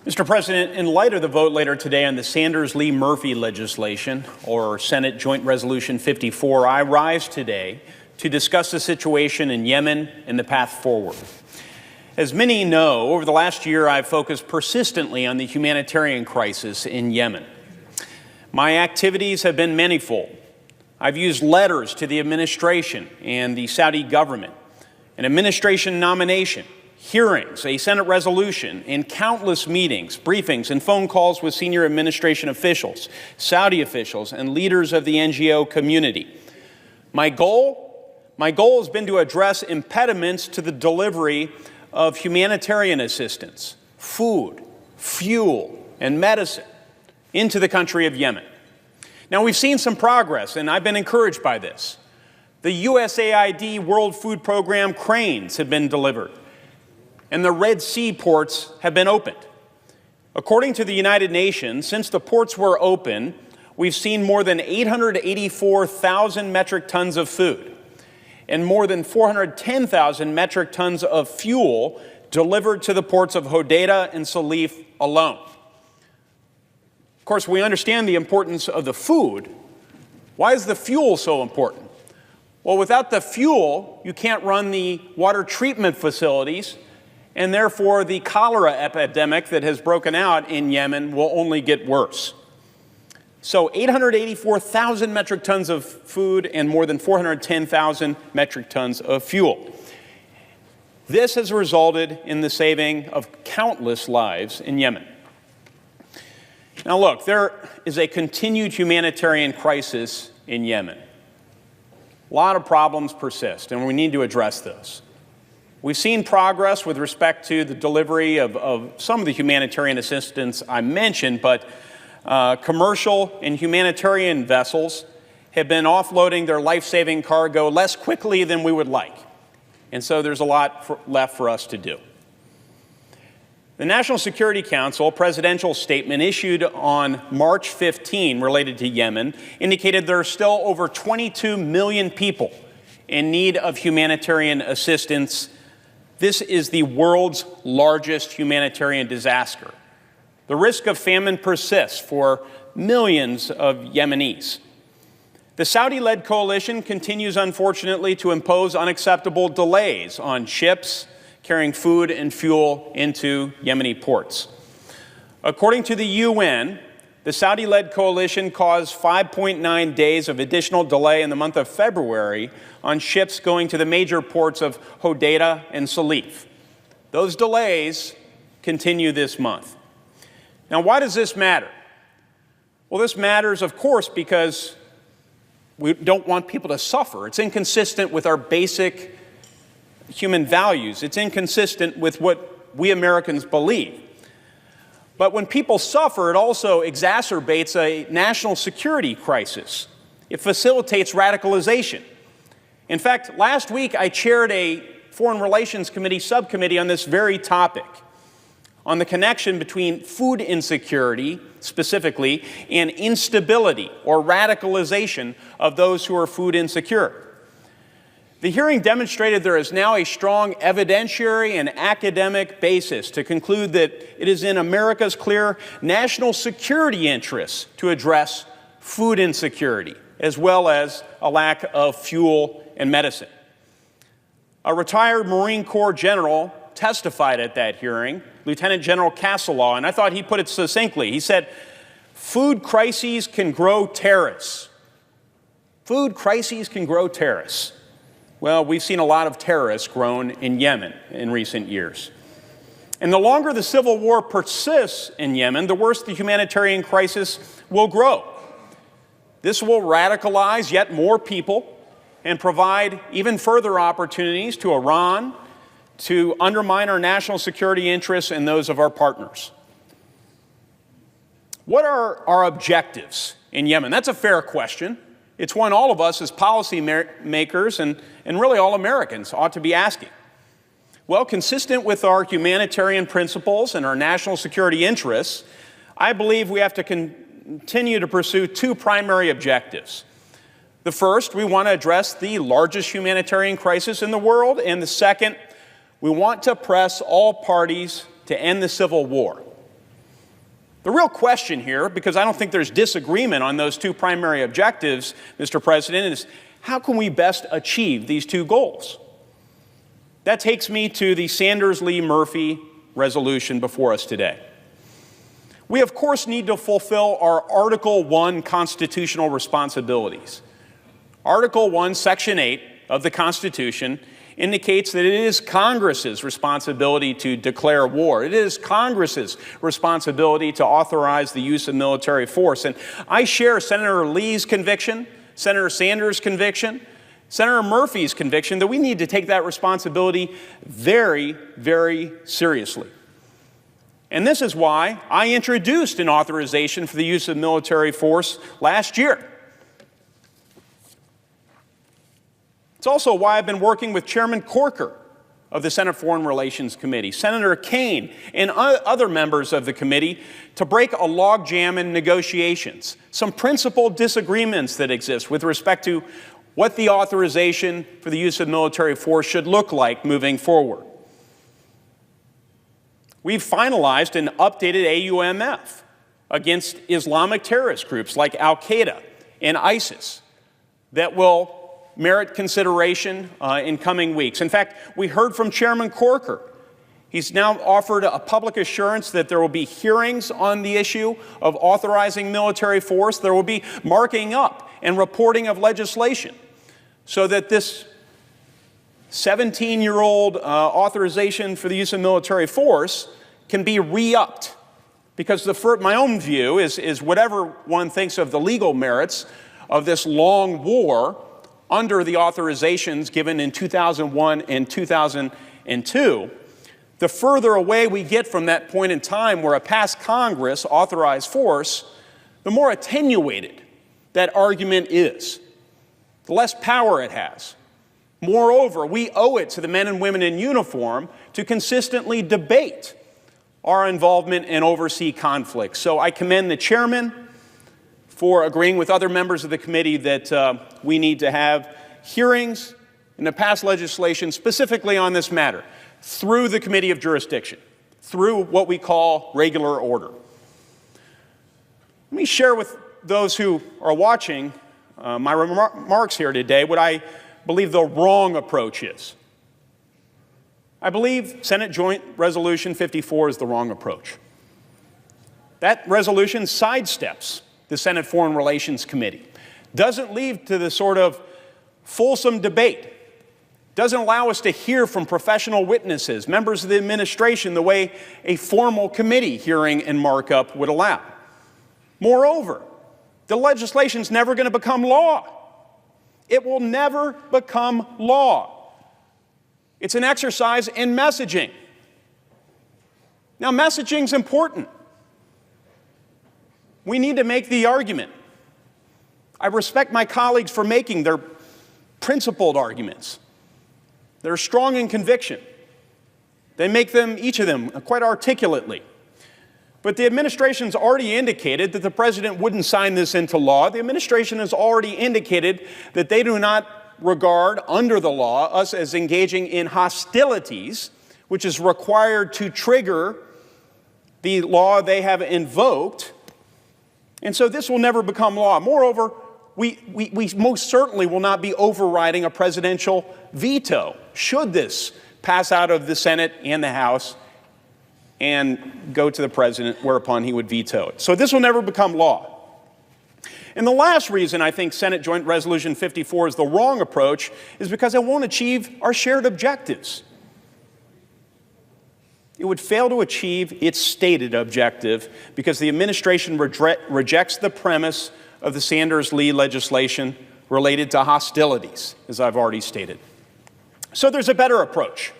Mr. President, in light of the vote later today on the Sanders-Lee-Murphy legislation, or Senate Joint Resolution 54, I rise today to discuss the situation in Yemen and the path forward. As many know, over the last year, I've focused persistently on the humanitarian crisis in Yemen. My activities have been manifold. I've used letters to the administration and the Saudi government, an administration nomination, hearings, a Senate resolution, and countless meetings, briefings, and phone calls with senior administration officials, Saudi officials, and leaders of the NGO community. My goal has been to address impediments to the delivery of humanitarian assistance, food, fuel, and medicine into the country of Yemen. Now, we've seen some progress, and I've been encouraged by this. The USAID World Food Program cranes have been delivered, and the Red Sea ports have been opened. According to the United Nations, since the ports were open, we've seen more than 884,000 metric tons of food and more than 410,000 metric tons of fuel delivered to the ports of Hodeidah and Salif alone. Of course, we understand the importance of the food. Why is the fuel so important? Well, without the fuel, you can't run the water treatment facilities, and therefore the cholera epidemic that has broken out in Yemen will only get worse. So 884,000 metric tons of food and more than 410,000 metric tons of fuel. This has resulted in the saving of countless lives in Yemen. Now look, there is a continued humanitarian crisis in Yemen. A lot of problems persist, and we need to address those. We've seen progress with respect to the delivery of some of the humanitarian assistance I mentioned, but commercial and humanitarian vessels have been offloading their life-saving cargo less quickly than we would like. And so there's a lot left for us to do. The National Security Council presidential statement issued on March 15 related to Yemen indicated there are still over 22 million people in need of humanitarian assistance. This is the world's largest humanitarian disaster. The risk of famine persists for millions of Yemenis. The Saudi-led coalition continues, unfortunately, to impose unacceptable delays on ships carrying food and fuel into Yemeni ports. According to the UN, the Saudi-led coalition caused 5.9 days of additional delay in the month of February on ships going to the major ports of Hodeidah and Salif. Those delays continue this month. Now, why does this matter? Well, this matters, of course, because we don't want people to suffer. It's inconsistent with our basic human values. It's inconsistent with what we Americans believe. But when people suffer, it also exacerbates a national security crisis. It facilitates radicalization. In fact, last week I chaired a Foreign Relations Committee subcommittee on this very topic, on the connection between food insecurity, specifically, and instability or radicalization of those who are food insecure. The hearing demonstrated there is now a strong evidentiary and academic basis to conclude that it is in America's clear national security interests to address food insecurity, as well as a lack of fuel and medicine. A retired Marine Corps general testified at that hearing, Lieutenant General Castlellaw, and I thought he put it succinctly. He said, "Food crises can grow terrorists. Food crises can grow terrorists." Well, we've seen a lot of terrorists grown in Yemen in recent years. And the longer the civil war persists in Yemen, the worse the humanitarian crisis will grow. This will radicalize yet more people and provide even further opportunities to Iran to undermine our national security interests and those of our partners. What are our objectives in Yemen? That's a fair question. It's one all of us as policy makers and really all Americans ought to be asking. Well, consistent with our humanitarian principles and our national security interests, I believe we have to continue to pursue two primary objectives. The first, we want to address the largest humanitarian crisis in the world, and the second, we want to press all parties to end the civil war. The real question here, because I don't think there's disagreement on those two primary objectives, Mr. President, is how can we best achieve these two goals? That takes me to the Sanders-Lee-Murphy resolution before us today. We, of course, need to fulfill our Article I constitutional responsibilities. Article I, Section 8 of the Constitution indicates that it is Congress's responsibility to declare war. It is Congress's responsibility to authorize the use of military force. And I share Senator Lee's conviction, Senator Sanders' conviction, Senator Murphy's conviction that we need to take that responsibility very, very seriously. And this is why I introduced an authorization for the use of military force last year. It's also why I've been working with Chairman Corker of the Senate Foreign Relations Committee, Senator Kaine, and other members of the committee to break a logjam in negotiations, some principled disagreements that exist with respect to what the authorization for the use of military force should look like moving forward. We've finalized an updated AUMF against Islamic terrorist groups like Al-Qaeda and ISIS that will merit consideration in coming weeks. In fact, we heard from Chairman Corker. He's now offered a public assurance that there will be hearings on the issue of authorizing military force. There will be marking up and reporting of legislation so that this 17-year-old authorization for the use of military force can be re-upped. Because my own view is whatever one thinks of the legal merits of this long war under the authorizations given in 2001 and 2002, the further away we get from that point in time where a past Congress authorized force, the more attenuated that argument is, the less power it has. Moreover, we owe it to the men and women in uniform to consistently debate our involvement in overseas conflicts. So I commend the chairman for agreeing with other members of the committee that we need to have hearings and to pass legislation specifically on this matter through the Committee of Jurisdiction, through what we call regular order. Let me share with those who are watching my remarks here today what I believe the wrong approach is. I believe Senate Joint Resolution 54 is the wrong approach. That resolution sidesteps the Senate Foreign Relations Committee, doesn't lead to the sort of fulsome debate, doesn't allow us to hear from professional witnesses, members of the administration, the way a formal committee hearing and markup would allow. Moreover, the legislation's never going to become law. It will never become law. It's an exercise in messaging. Now, messaging's important. We need to make the argument. I respect my colleagues for making their principled arguments. They're strong in conviction. They make them, each of them, quite articulately. But the administration's already indicated that the president wouldn't sign this into law. The administration has already indicated that they do not regard, under the law, us as engaging in hostilities, which is required to trigger the law they have invoked. And so this will never become law. Moreover, we most certainly will not be overriding a presidential veto should this pass out of the Senate and the House and go to the president, whereupon he would veto it. So this will never become law. And the last reason I think Senate Joint Resolution 54 is the wrong approach is because it won't achieve our shared objectives. It would fail to achieve its stated objective because the administration rejects the premise of the Sanders-Lee legislation related to hostilities, as I've already stated. So there's a better approach.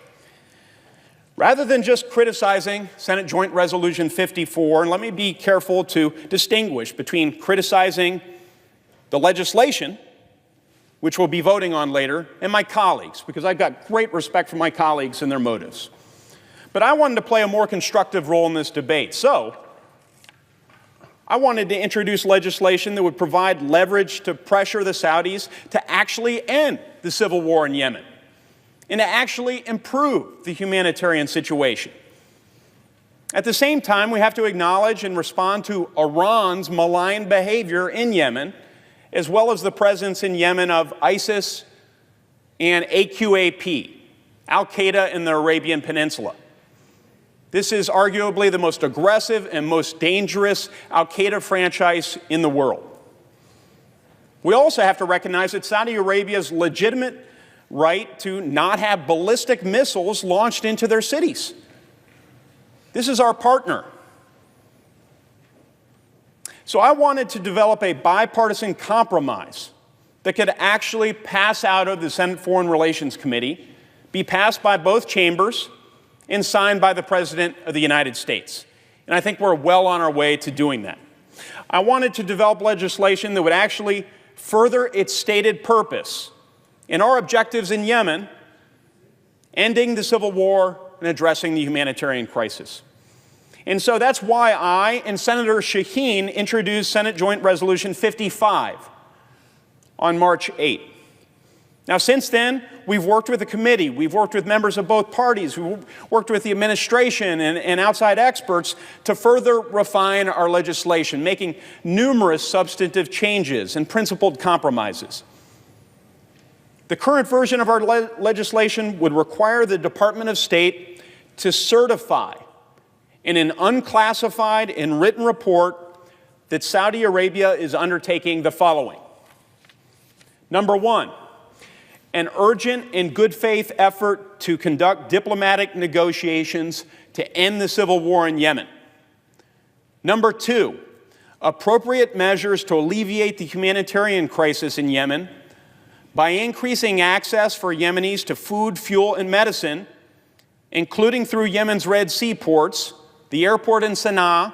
Rather than just criticizing Senate Joint Resolution 54, and let me be careful to distinguish between criticizing the legislation, which we'll be voting on later, and my colleagues, because I've got great respect for my colleagues and their motives. But I wanted to play a more constructive role in this debate. So I wanted to introduce legislation that would provide leverage to pressure the Saudis to actually end the civil war in Yemen and to actually improve the humanitarian situation. At the same time, we have to acknowledge and respond to Iran's malign behavior in Yemen, as well as the presence in Yemen of ISIS and AQAP, Al-Qaeda in the Arabian Peninsula. This is arguably the most aggressive and most dangerous Al-Qaeda franchise in the world. We also have to recognize that Saudi Arabia's legitimate right to not have ballistic missiles launched into their cities. This is our partner. So I wanted to develop a bipartisan compromise that could actually pass out of the Senate Foreign Relations Committee, be passed by both chambers, and signed by the President of the United States. And I think we're well on our way to doing that. I wanted to develop legislation that would actually further its stated purpose and our objectives in Yemen, ending the civil war and addressing the humanitarian crisis. And so that's why I and Senator Shaheen introduced Senate Joint Resolution 55 on March 8. Now, since then, we've worked with the committee, we've worked with members of both parties, we've worked with the administration and outside experts to further refine our legislation, making numerous substantive changes and principled compromises. The current version of our legislation would require the Department of State to certify in an unclassified and written report that Saudi Arabia is undertaking the following. Number one, an urgent and good faith effort to conduct diplomatic negotiations to end the civil war in Yemen. Number two, appropriate measures to alleviate the humanitarian crisis in Yemen by increasing access for Yemenis to food, fuel, and medicine, including through Yemen's Red Sea ports, the airport in Sana'a,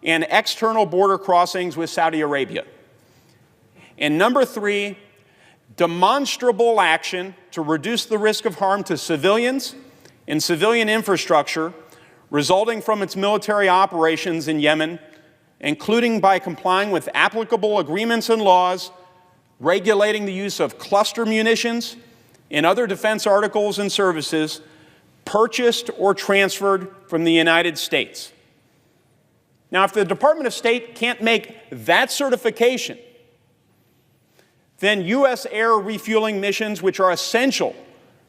and external border crossings with Saudi Arabia. And number three, demonstrable action to reduce the risk of harm to civilians and civilian infrastructure resulting from its military operations in Yemen, including by complying with applicable agreements and laws regulating the use of cluster munitions and other defense articles and services purchased or transferred from the United States. Now, if the Department of State can't make that certification, then U.S. air refueling missions, which are essential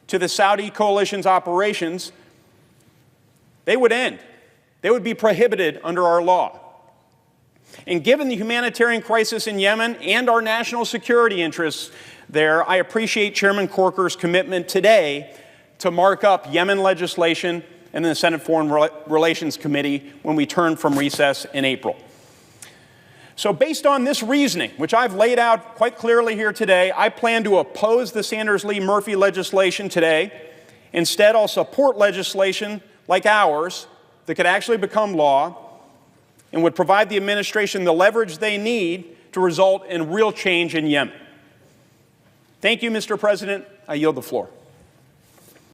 to the Saudi coalition's operations, they would end. They would be prohibited under our law. And given the humanitarian crisis in Yemen and our national security interests there, I appreciate Chairman Corker's commitment today to mark up Yemen legislation in the Senate Foreign Relations Committee when we turn from recess in April. So based on this reasoning, which I've laid out quite clearly here today, I plan to oppose the Sanders-Lee-Murphy legislation today. Instead, I'll support legislation like ours that could actually become law and would provide the administration the leverage they need to result in real change in Yemen. Thank you, Mr. President. I yield the floor.